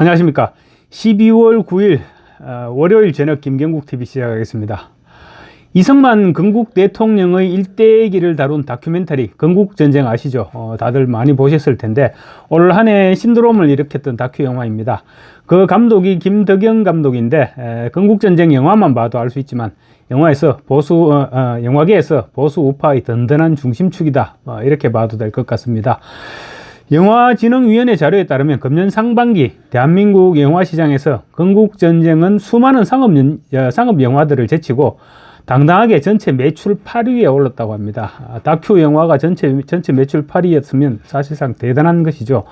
안녕하십니까. 12월 9일 월요일 저녁 김경국TV 시작하겠습니다. 이승만 건국 대통령의 일대기를 다룬 다큐멘터리 건국전쟁 아시죠? 다들 많이 보셨을 텐데 올 한 해 신드롬을 일으켰던 다큐 영화입니다. 그 감독이 김덕영 감독인데 건국전쟁 영화만 봐도 알 수 있지만 영화계에서 보수 우파의 든든한 중심축이다, 이렇게 봐도 될 것 같습니다. 영화진흥위원회 자료에 따르면 금년 상반기 대한민국 영화시장에서 건국전쟁은 수많은 상업 영화들을 제치고 당당하게 전체 매출 8위에 올랐다고 합니다. 다큐 영화가 전체 매출 8위였으면 사실상 대단한 것이죠.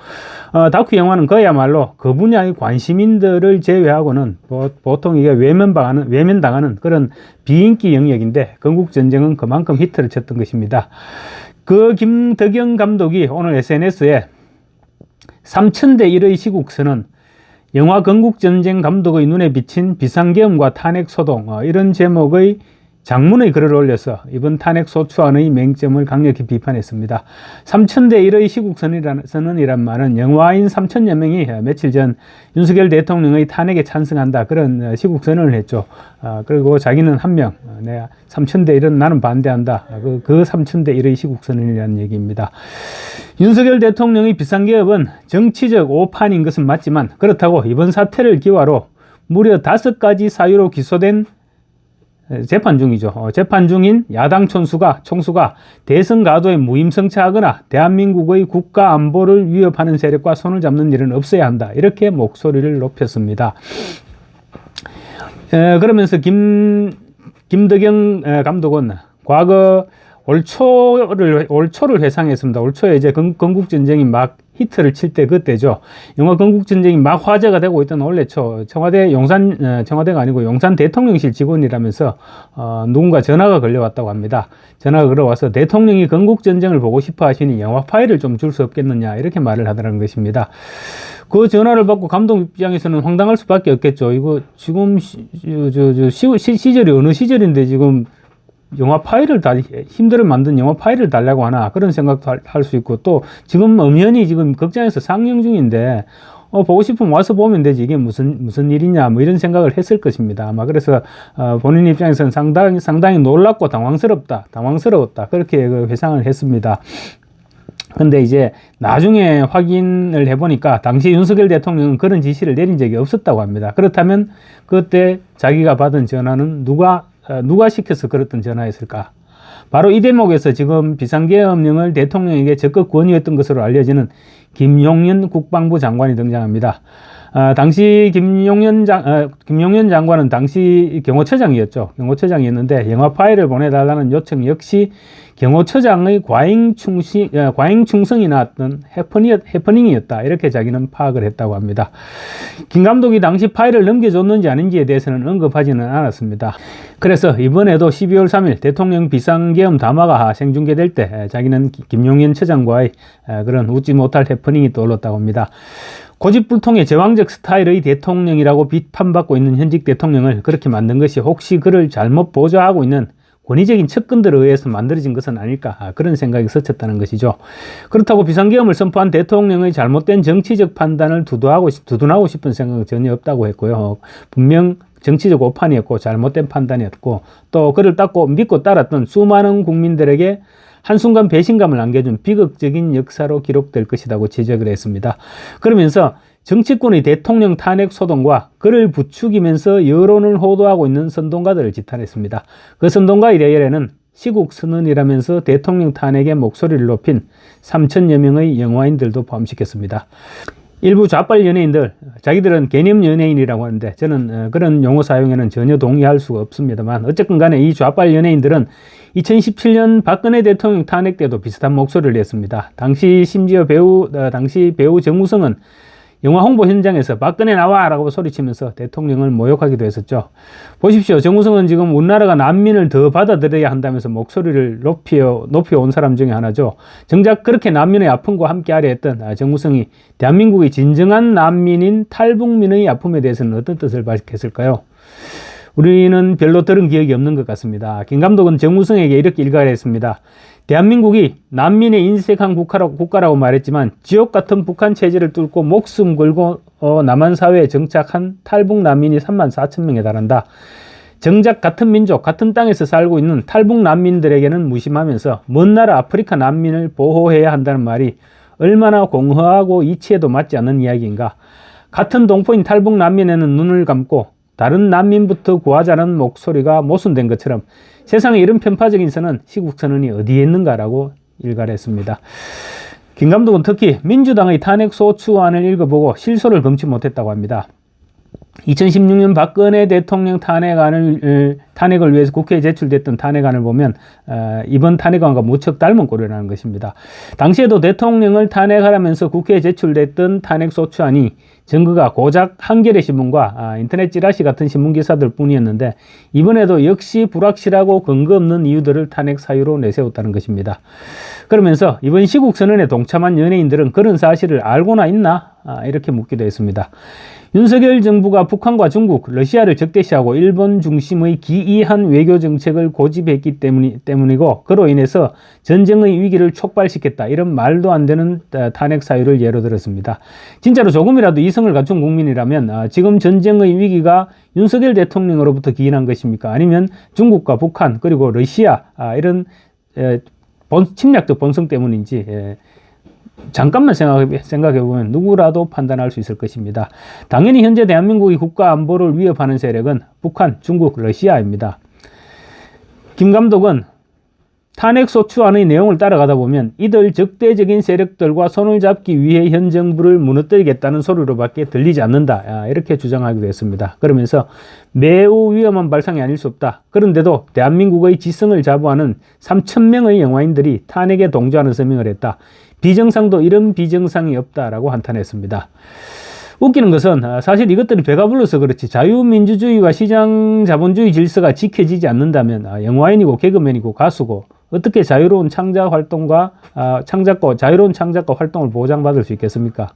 다큐 영화는 그야말로 그 분야의 관심인들을 제외하고는 보통 이게 외면당하는 그런 비인기 영역인데 건국전쟁은 그만큼 히트를 쳤던 것입니다. 그 김덕영 감독이 오늘 SNS에 3000대 1의 시국선언, 영화 건국전쟁 감독의 눈에 비친 비상계엄과 탄핵소동, 이런 제목의 장문의 글을 올려서 이번 탄핵소추안의 맹점을 강력히 비판했습니다. 3000대 1의 시국선언이란 말은 영화인 3000여 명이 며칠 전 윤석열 대통령의 탄핵에 찬성한다, 그런 시국선언을 했죠. 그리고 자기는 한 명, 내가 3000대 1은 나는 반대한다, 그 3000대 1의 시국선언이라는 얘기입니다. 윤석열 대통령의 비상계엄은 정치적 오판인 것은 맞지만 그렇다고 이번 사태를 기화로 무려 5가지 사유로 기소된 재판 중이죠. 재판 중인 야당 총수가 대선 가도에 무임승차하거나 대한민국의 국가 안보를 위협하는 세력과 손을 잡는 일은 없어야 한다, 이렇게 목소리를 높였습니다. 그러면서 김덕영 감독은 과거 올 초를 회상했습니다. 올 초에 이제 건국전쟁이 막 히트를 칠 때 그때죠. 영화 건국전쟁이 막 화제가 되고 있던 올해 초 청와대가 아니고 용산 대통령실 직원이라면서 누군가 전화가 걸려왔다고 합니다. 전화가 걸어와서 대통령이 건국전쟁을 보고 싶어 하시니 영화 파일을 좀 줄 수 없겠느냐, 이렇게 말을 하더라는 것입니다. 그 전화를 받고 감독 입장에서는 황당할 수밖에 없겠죠. 이거 지금 시절이 어느 시절인데 지금 영화 파일을 힘들어 만든 영화 파일을 달라고 하나, 그런 생각도 할 수 있고, 또 지금 엄연히 지금 극장에서 상영 중인데 보고 싶으면 와서 보면 되지, 이게 무슨 일이냐, 뭐 이런 생각을 했을 것입니다. 아마 그래서 본인 입장에서는 상당히 놀랍고 당황스러웠다, 그렇게 회상을 했습니다. 근데 이제 나중에 확인을 해보니까 당시 윤석열 대통령은 그런 지시를 내린 적이 없었다고 합니다. 그렇다면 그때 자기가 받은 전화는 누가 시켜서 그랬던 전화였을까? 바로 이 대목에서 지금 비상계엄령을 대통령에게 적극 권유했던 것으로 알려지는 김용현 국방부 장관이 등장합니다. 당시 김용현 장관은 당시 경호처장이었는데 영화 파일을 보내달라는 요청 역시 경호처장의 과잉충성이 나왔던 해퍼닝이었다, 이렇게 자기는 파악을 했다고 합니다. 김 감독이 당시 파일을 넘겨줬는지 아닌지에 대해서는 언급하지는 않았습니다. 그래서 이번에도 12월 3일 대통령 비상계엄 담화가 생중계될 때 자기는 김용현 처장과의 그런 웃지 못할 해퍼닝이 떠올랐다고 합니다. 고집불통의 제왕적 스타일의 대통령이라고 비판받고 있는 현직 대통령을 그렇게 만든 것이 혹시 그를 잘못 보좌하고 있는 권위적인 측근들에 의해서 만들어진 것은 아닐까, 그런 생각이 스쳤다는 것이죠. 그렇다고 비상계엄을 선포한 대통령의 잘못된 정치적 판단을 두둔하고 싶은 생각은 전혀 없다고 했고요. 분명 정치적 오판이었고 잘못된 판단이었고, 또 그를 믿고 따랐던 수많은 국민들에게 한순간 배신감을 안겨준 비극적인 역사로 기록될 것이라고 지적을 했습니다. 그러면서 정치권의 대통령 탄핵 소동과 그를 부추기면서 여론을 호도하고 있는 선동가들을 지탄했습니다. 그 선동가 일례에는 시국선언이라면서 대통령 탄핵에 목소리를 높인 3000여 명의 영화인들도 포함시켰습니다. 일부 좌빨 연예인들, 자기들은 개념 연예인이라고 하는데 저는 그런 용어 사용에는 전혀 동의할 수가 없습니다만, 어쨌건 간에 이 좌빨 연예인들은 2017년 박근혜 대통령 탄핵 때도 비슷한 목소리를 냈습니다. 당시 배우 정우성은 영화 홍보 현장에서 박근혜 나와! 라고 소리치면서 대통령을 모욕하기도 했었죠. 보십시오. 정우성은 지금 우리나라가 난민을 더 받아들여야 한다면서 목소리를 높여온 사람 중에 하나죠. 정작 그렇게 난민의 아픔과 함께하려 했던 정우성이 대한민국의 진정한 난민인 탈북민의 아픔에 대해서는 어떤 뜻을 밝혔을까요? 우리는 별로 들은 기억이 없는 것 같습니다. 김 감독은 정우성에게 이렇게 일갈했습니다. 대한민국이 난민에 인색한 국가라고 말했지만 지옥 같은 북한 체제를 뚫고 목숨 걸고 남한 사회에 정착한 탈북 난민이 34,000명에 달한다. 정작 같은 민족, 같은 땅에서 살고 있는 탈북 난민들에게는 무심하면서 먼 나라 아프리카 난민을 보호해야 한다는 말이 얼마나 공허하고 이치에도 맞지 않는 이야기인가. 같은 동포인 탈북 난민에는 눈을 감고 다른 난민부터 구하자는 목소리가 모순된 것처럼 세상에 이런 편파적인 선언, 시국선언이 어디에 있는가라고 일갈했습니다. 김 감독은 특히 민주당의 탄핵소추안을 읽어보고 실소를 금치 못했다고 합니다. 2016년 박근혜 대통령 탄핵을 위해서 국회에 제출됐던 탄핵안을 보면 이번 탄핵안과 무척 닮은 꼴이라는 것입니다. 당시에도 대통령을 탄핵하라면서 국회에 제출됐던 탄핵소추안이 증거가 고작 한겨레 신문과 인터넷 찌라시 같은 신문기사들 뿐이었는데 이번에도 역시 불확실하고 근거 없는 이유들을 탄핵 사유로 내세웠다는 것입니다. 그러면서 이번 시국선언에 동참한 연예인들은 그런 사실을 알고나 있나? 이렇게 묻기도 했습니다. 윤석열 정부가 북한과 중국, 러시아를 적대시하고 일본 중심의 기이한 외교 정책을 고집했기 때문이고 그로 인해서 전쟁의 위기를 촉발시켰다. 이런 말도 안 되는 탄핵 사유를 예로 들었습니다. 진짜로 조금이라도 이성을 갖춘 국민이라면 지금 전쟁의 위기가 윤석열 대통령으로부터 기인한 것입니까? 아니면 중국과 북한 그리고 러시아 이런 침략적 본성 때문인지 잠깐만 생각해보면 누구라도 판단할 수 있을 것입니다. 당연히 현재 대한민국의 국가 안보를 위협하는 세력은 북한, 중국, 러시아입니다. 김 감독은 탄핵소추안의 내용을 따라가다 보면 이들 적대적인 세력들과 손을 잡기 위해 현 정부를 무너뜨리겠다는 소리로밖에 들리지 않는다. 이렇게 주장하기도 했습니다. 그러면서 매우 위험한 발상이 아닐 수 없다. 그런데도 대한민국의 지성을 자부하는 3,000명의 영화인들이 탄핵에 동조하는 서명을 했다. 비정상도 이런 비정상이 없다라고 한탄했습니다. 웃기는 것은 사실 이것들이 배가 불러서 그렇지 자유민주주의와 시장자본주의 질서가 지켜지지 않는다면 영화인이고 개그맨이고 가수고 어떻게 자유로운 창작과 활동을 보장받을 수 있겠습니까?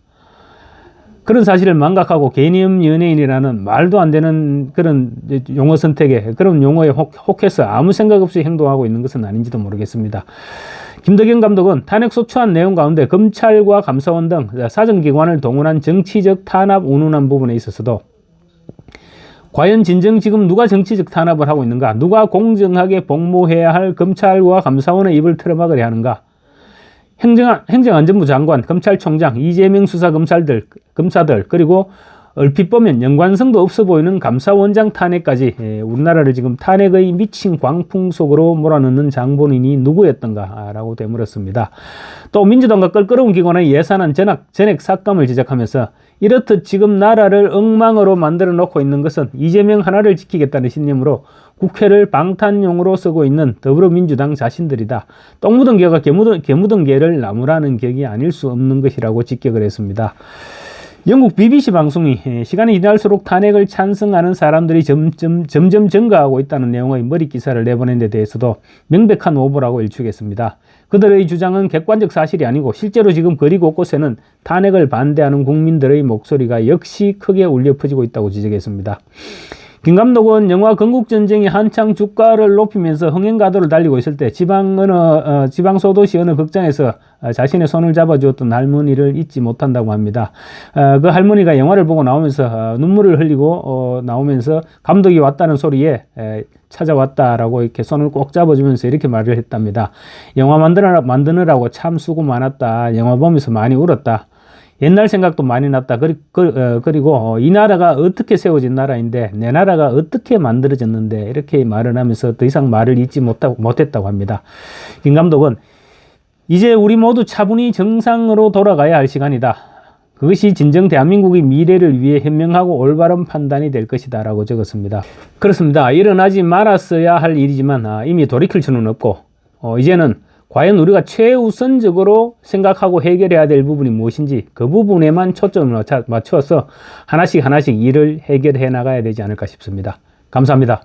그런 사실을 망각하고 개념 연예인이라는 말도 안 되는 그런 용어 선택에 그런 용어에 혹해서 아무 생각 없이 행동하고 있는 것은 아닌지도 모르겠습니다. 김덕영 감독은 탄핵소추안 내용 가운데 검찰과 감사원 등 사정기관을 동원한 정치적 탄압 운운한 부분에 있어서도 과연 진정 지금 누가 정치적 탄압을 하고 있는가? 누가 공정하게 복무해야 할 검찰과 감사원의 입을 틀어막으려 하는가? 행정안전부 장관, 검찰총장, 이재명 수사검사들 그리고 얼핏 보면 연관성도 없어 보이는 감사원장 탄핵까지 우리나라를 지금 탄핵의 미친 광풍 속으로 몰아넣는 장본인이 누구였던가 라고 되물었습니다. 또 민주당과 껄끄러운 기관의 예산안 전액 삭감을 지적하면서 이렇듯 지금 나라를 엉망으로 만들어 놓고 있는 것은 이재명 하나를 지키겠다는 신념으로 국회를 방탄용으로 쓰고 있는 더불어민주당 자신들이다. 똥 묻은 개가 개 묻은 개를 나무라는 격이 아닐 수 없는 것이라고 직격을 했습니다. 영국 BBC 방송이 시간이 지날수록 탄핵을 찬성하는 사람들이 점점 증가하고 있다는 내용의 머리 기사를 내보낸 데 대해서도 명백한 오보라고 일축했습니다. 그들의 주장은 객관적 사실이 아니고 실제로 지금 거리 곳곳에는 탄핵을 반대하는 국민들의 목소리가 역시 크게 울려 퍼지고 있다고 지적했습니다. 김 감독은 영화 건국전쟁이 한창 주가를 높이면서 흥행가도를 달리고 있을 때 지방소도시 어느 극장에서 자신의 손을 잡아주었던 할머니를 잊지 못한다고 합니다. 그 할머니가 영화를 보고 나오면서 눈물을 흘리고 나오면서 감독이 왔다는 소리에 찾아왔다라고 이렇게 손을 꼭 잡아주면서 이렇게 말을 했답니다. 영화 만드느라고 참 수고 많았다. 영화 보면서 많이 울었다. 옛날 생각도 많이 났다. 그리고 이 나라가 어떻게 세워진 나라인데 내 나라가 어떻게 만들어졌는데 이렇게 말을 하면서 더 이상 말을 잊지 못했다고 합니다. 김 감독은 이제 우리 모두 차분히 정상으로 돌아가야 할 시간이다. 그것이 진정 대한민국의 미래를 위해 현명하고 올바른 판단이 될 것이다 라고 적었습니다. 그렇습니다. 일어나지 말았어야 할 일이지만 이미 돌이킬 수는 없고 이제는 과연 우리가 최우선적으로 생각하고 해결해야 될 부분이 무엇인지 그 부분에만 초점을 맞춰서 하나씩 일을 해결해 나가야 되지 않을까 싶습니다. 감사합니다.